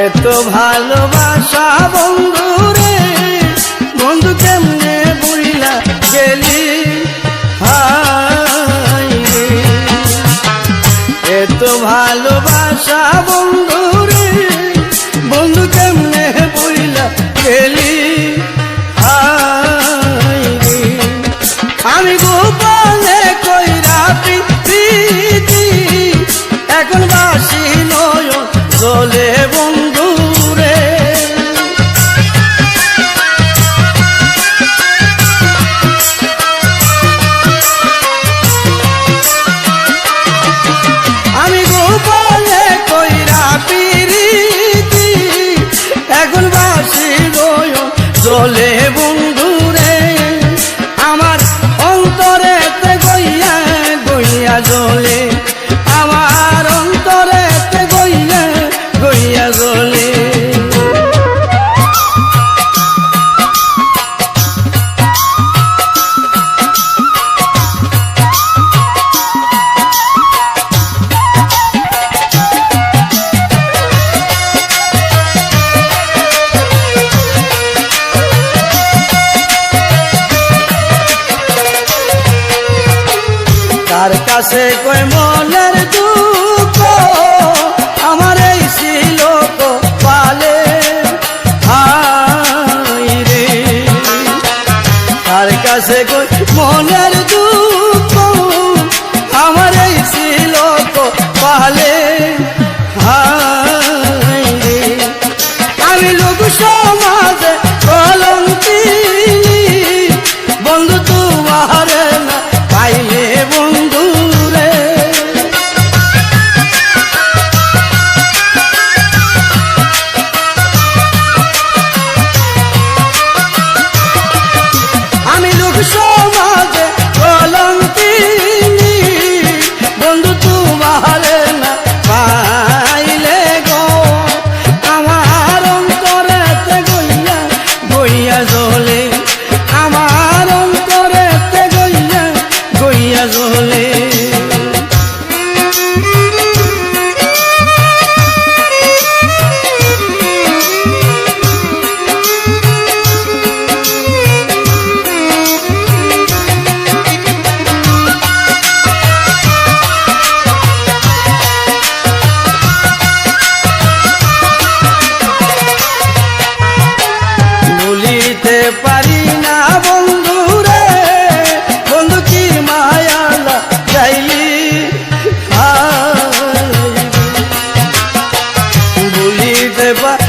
এত ভালোবাসা বন্ধু রে, বন্ধু কেমনে বুইলা গেলি, হাই রে। এত ভালোবাসা বন্ধু রে, বন্ধু কেমনে বুইলা গেলি, হাই রে। আমি গোপনে কইরা প্রীতি, এখন বাসি নয়ন জলে বন্ধু রে। আমি গোপনে কইরা প্রীতি, এখন বাসি নয়ন জলে বন্ধু রে। আমার অন্তরেতে গইয়া গইয়া জলে, আমার অন্তরেতে গইয়া গইয়া জলে। তার কাছে কই মনের দুঃখ, আমার এই ছিল কপালে, হাই রে। তার কাছে কই মনের দুঃখ, আমার এই ছিল কপালে, হাই রে। আমি লোক সমাজে কলঙ্কিনী, বন্ধু তোমার না পাইলে বন্ধু রে। আমি লোক সমাজে কলঙ্কিনী, বন্ধু তোমার না পাইলে গো। আমার অন্তরেতে গইয়া গইয়া জলে, আমার অন্তরেতে গইয়া গইয়া জলে। ভুলিতে পারি না বন্ধু রে, বন্ধু কি মায়া লাগাইলি, হাই রে। ভুলিতে পারি